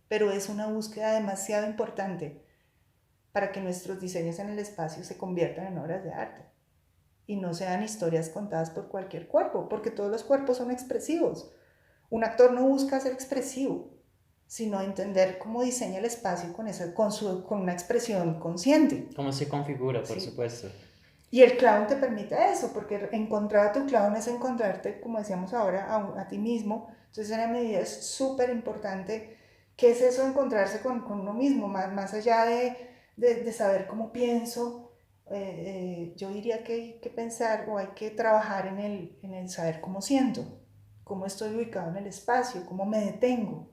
pero es una búsqueda demasiado importante para que nuestros diseños en el espacio se conviertan en obras de arte y no sean historias contadas por cualquier cuerpo, porque todos los cuerpos son expresivos. Un actor no busca ser expresivo, sino entender cómo diseña el espacio con una expresión consciente. ¿Cómo se configura, por ¿Sí? supuesto? Y el clown te permite eso, porque encontrar a tu clown es encontrarte, como decíamos ahora, a ti mismo. Entonces, en la medida es súper importante. ¿Qué es eso de encontrarse con uno mismo? Más allá de saber cómo pienso, yo diría que hay que pensar o hay que trabajar en el saber cómo siento, cómo estoy ubicado en el espacio, cómo me detengo,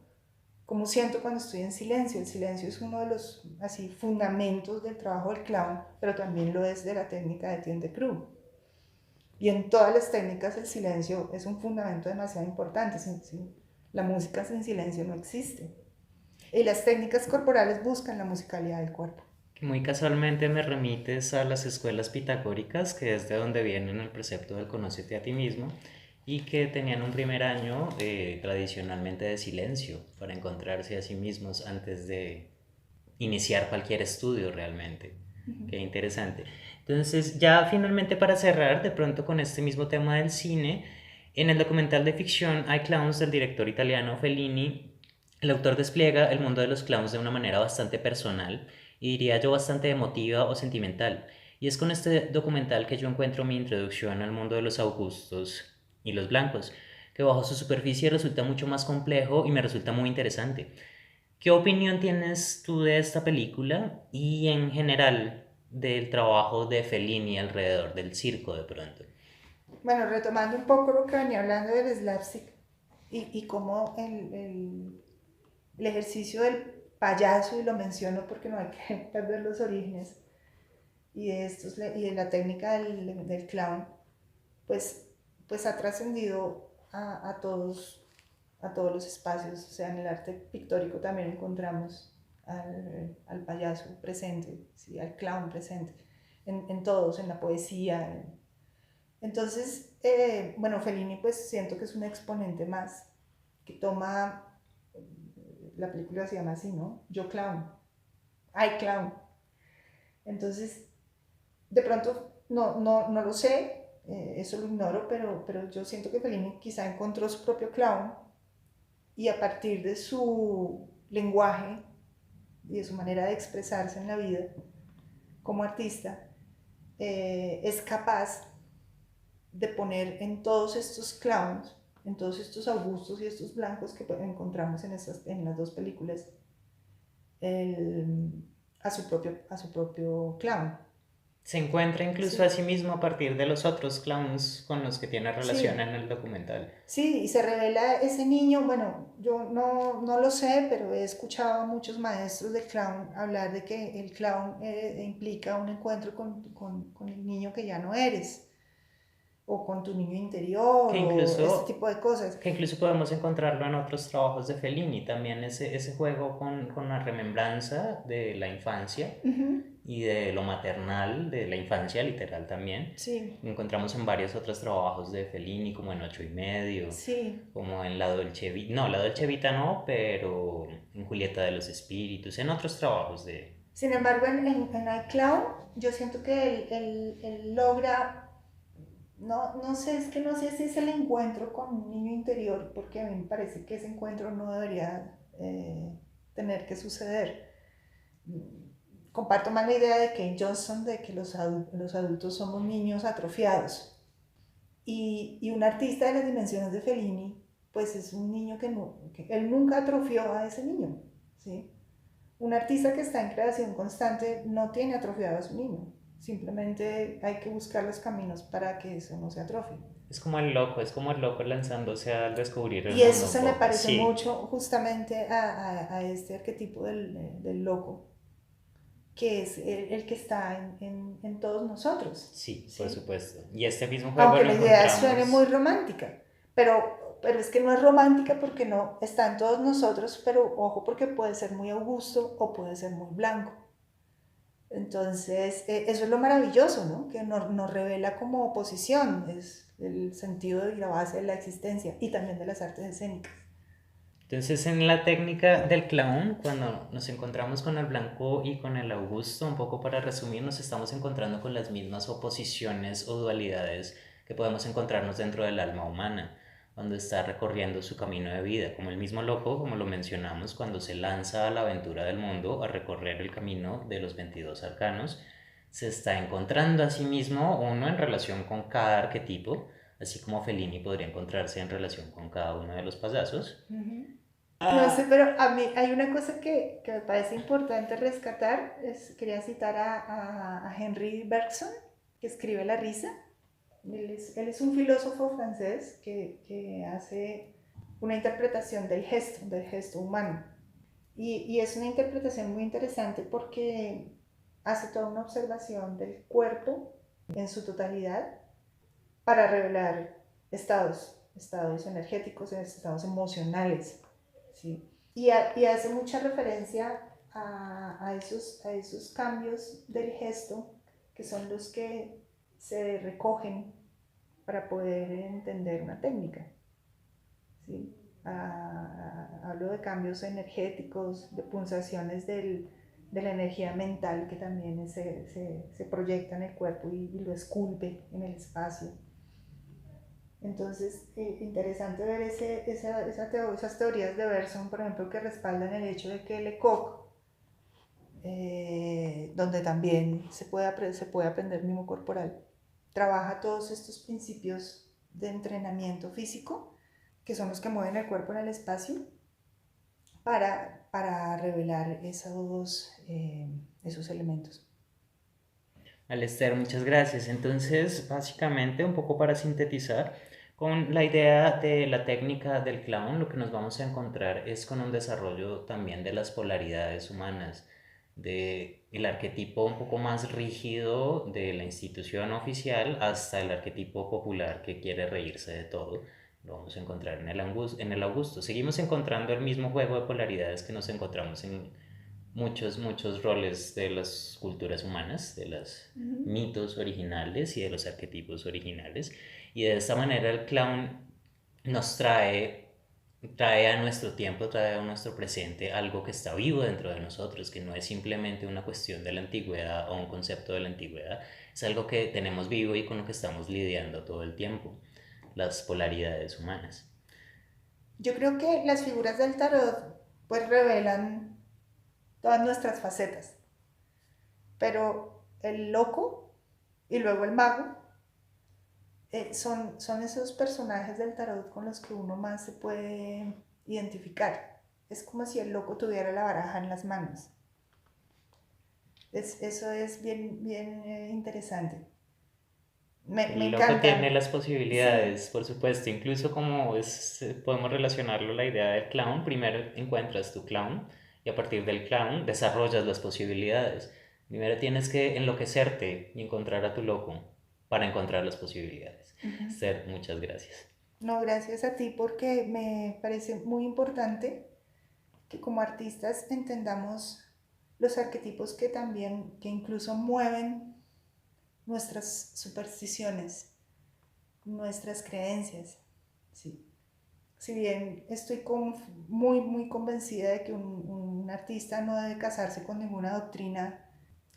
cómo siento cuando estoy en silencio. El silencio es uno de los así fundamentos del trabajo del clown, pero también lo es de la técnica de Etienne Decroux. Y en todas las técnicas el silencio es un fundamento demasiado importante. La música sin silencio no existe. Y las técnicas corporales buscan la musicalidad del cuerpo. Muy casualmente me remites a las escuelas pitagóricas, que es de donde vienen el precepto del conócete a ti mismo, y que tenían un primer año tradicionalmente de silencio para encontrarse a sí mismos antes de iniciar cualquier estudio realmente. Qué interesante. Entonces, ya finalmente para cerrar, de pronto con este mismo tema del cine, en el documental de ficción I Clowns del director italiano Fellini, el autor despliega el mundo de los clowns de una manera bastante personal y diría yo bastante emotiva o sentimental. Y es con este documental que yo encuentro mi introducción al mundo de los Augustos y los Blancos, que bajo su superficie resulta mucho más complejo y me resulta muy interesante. ¿Qué opinión tienes tú de esta película y en general del trabajo de Fellini alrededor del circo de pronto? Bueno, retomando un poco lo que venía hablando del slapstick, y cómo el ejercicio del payaso, y lo menciono porque no hay que perder los orígenes, y de la técnica del clown, pues, pues ha trascendido a todos los espacios. O sea, en el arte pictórico también encontramos al payaso presente, ¿sí? Al clown presente, en todos, en la poesía. Entonces, bueno, Fellini pues siento que es un exponente más que toma, la película se llama así, ¿no? Yo clown, I clown. Entonces, de pronto, no lo sé, eso lo ignoro, pero yo siento que Fellini quizá encontró su propio clown y a partir de su lenguaje y de su manera de expresarse en la vida como artista, es capaz de poner en todos estos clowns, en todos estos Augustos y estos blancos que encontramos en las dos películas, el, a su propio clown. Se encuentra incluso a Sí, sí mismo a partir de los otros clowns con los que tiene relación sí, en el documental. sí, y se revela ese niño, bueno, yo no lo sé, pero he escuchado a muchos maestros de clown hablar de que el clown implica un encuentro con el niño que ya no eres, o con tu niño interior, Que o este incluso, tipo de cosas. que incluso podemos encontrarlo en otros trabajos de Fellini, también ese juego con la remembranza de la infancia Ujú, y de lo maternal, de la infancia literal también. sí, Lo encontramos en varios otros trabajos de Fellini, como en Ocho y Medio, sí. como en La Dolce Vita, no, La Dolce Vita no, pero en Julieta de los Espíritus, en otros trabajos de... Sin embargo, en iCloud, yo siento que él logra, no sé, es que no sé si es el encuentro con un niño interior, porque a mí me parece que ese encuentro no debería tener que suceder. Comparto más la idea de Kate Johnson de que los adultos somos niños atrofiados. Y un artista de las dimensiones de Fellini, pues es un niño que él nunca atrofió a ese niño, ¿sí? Un artista que está en creación constante no tiene atrofiado a su niño, simplemente hay que buscar los caminos para que eso no se atrofie. Es como el loco lanzándose a descubrir el Y eso mundo un se me poco, parece sí. mucho justamente a este arquetipo del loco, que es el que está en todos nosotros, Sí, por ¿sí? supuesto. Y este mismo juego Aunque lo la idea suene muy encontramos. romántica, pero es que no es romántica porque no está en todos nosotros, pero ojo porque puede ser muy augusto o puede ser muy blanco. Entonces, eso es lo maravilloso, ¿no? Que nos revela como oposición, es el sentido y la base de la existencia y también de las artes escénicas. Entonces, en la técnica del clown, cuando nos encontramos con el blanco y con el augusto, un poco para resumir, nos estamos encontrando con las mismas oposiciones o dualidades que podemos encontrarnos dentro del alma humana, cuando está recorriendo su camino de vida, como el mismo loco, como lo mencionamos, cuando se lanza a la aventura del mundo a recorrer el camino de los 22 arcanos, se está encontrando a sí mismo uno en relación con cada arquetipo, así como Fellini podría encontrarse en relación con cada uno de los payasos. Uh -huh. No sé, Ah, pero a mí hay una cosa que me parece importante rescatar. Quería citar a Henry Bergson, que escribe La risa. Él es un filósofo francés que hace una interpretación del gesto humano. Y es una interpretación muy interesante porque hace toda una observación del cuerpo en su totalidad para revelar estados energéticos, estados emocionales, ¿sí? Y hace mucha referencia a esos cambios del gesto que son los que se recogen para poder entender una técnica, ¿sí? Hablo de cambios energéticos, de pulsaciones de la energía mental que también se proyecta en el cuerpo y lo esculpe en el espacio. Entonces, interesante ver esas teorías de Bergson, por ejemplo, que respaldan el hecho de que Lecoq, donde también se puede aprender mimo corporal, trabaja todos estos principios de entrenamiento físico, que son los que mueven el cuerpo en el espacio, para revelar esos elementos. Alester, muchas gracias. Entonces, básicamente, un poco para sintetizar, Con la idea de la técnica del clown, lo que nos vamos a encontrar es con un desarrollo también de las polaridades humanas, de el arquetipo un poco más rígido de la institución oficial hasta el arquetipo popular que quiere reírse de todo. Lo vamos a encontrar en el Augusto. Seguimos encontrando el mismo juego de polaridades que nos encontramos en muchos roles de las culturas humanas, de los mitos originales y de los arquetipos originales. Y de esta manera el clown nos trae a nuestro tiempo, trae a nuestro presente algo que está vivo dentro de nosotros, que no es simplemente una cuestión de la antigüedad o un concepto de la antigüedad, es algo que tenemos vivo y con lo que estamos lidiando todo el tiempo, las polaridades humanas. Yo creo que las figuras del tarot pues revelan todas nuestras facetas, pero el loco y luego el mago son esos personajes del tarot con los que uno más se puede identificar. Es como si el loco tuviera la baraja en las manos. Eso es bien interesante. Me El loco tiene encantan. las Sí. posibilidades, por supuesto, incluso como es, podemos relacionarlo a la idea del clown, primero encuentras tu clown y a partir del clown desarrollas las posibilidades. Primero tienes que enloquecerte y encontrar a tu loco para encontrar las posibilidades. Uh-huh. Esther, muchas gracias. No, gracias a ti porque me parece muy importante que como artistas entendamos los arquetipos que también, que incluso mueven nuestras supersticiones, nuestras creencias. Sí. Si bien estoy muy convencida de que un artista no debe casarse con ninguna doctrina,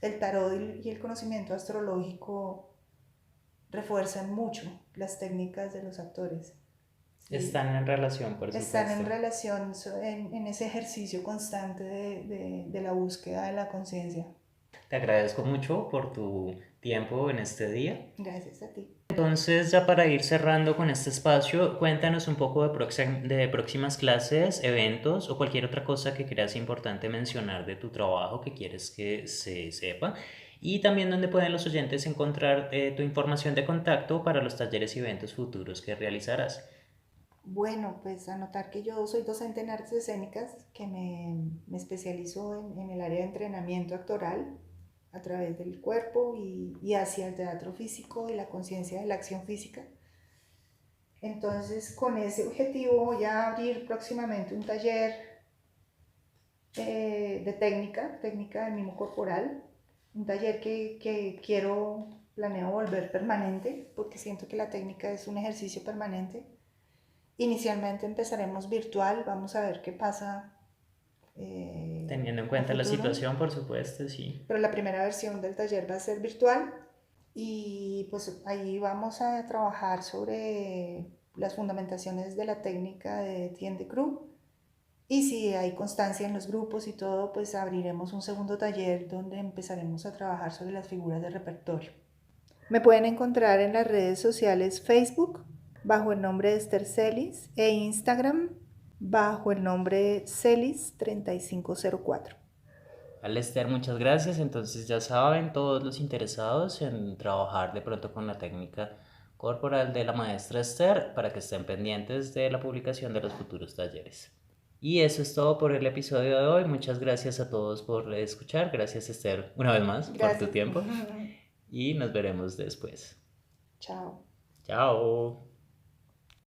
el tarot y el conocimiento astrológico refuerzan mucho las técnicas de los actores. Sí. Están en relación, por Están supuesto. en relación en ese ejercicio constante de la búsqueda de la conciencia. Te agradezco mucho por tu tiempo en este día. Gracias a ti. Entonces, ya para ir cerrando con este espacio, cuéntanos un poco de próximas clases, eventos o cualquier otra cosa que creas importante mencionar de tu trabajo que quieres que se sepa. Y también dónde pueden los oyentes encontrar tu información de contacto para los talleres y eventos futuros que realizarás. Bueno, pues anotar que yo soy docente en artes escénicas, que me especializo en el área de entrenamiento actoral a través del cuerpo y hacia el teatro físico y la conciencia de la acción física. Entonces, con ese objetivo voy a abrir próximamente un taller de técnica del mimo corporal, un taller que planeo volver permanente, porque siento que la técnica es un ejercicio permanente. Inicialmente empezaremos virtual, vamos a ver qué pasa Teniendo en a cuenta la futuro, situación, por supuesto, sí. pero la primera versión del taller va a ser virtual y pues ahí vamos a trabajar sobre las fundamentaciones de la técnica de Etienne Decroux y si hay constancia en los grupos y todo, pues abriremos un segundo taller donde empezaremos a trabajar sobre las figuras de repertorio. Me pueden encontrar en las redes sociales Facebook bajo el nombre de Esther Celis e Instagram bajo el nombre Celis3504. Esther, muchas gracias. Entonces ya saben, todos los interesados en trabajar de pronto con la técnica corporal de la maestra Esther para que estén pendientes de la publicación de los futuros talleres. Y eso es todo por el episodio de hoy. Muchas gracias a todos por escuchar. Gracias Esther una vez más por tu Gracias. tiempo y nos veremos después. Chao. Chao.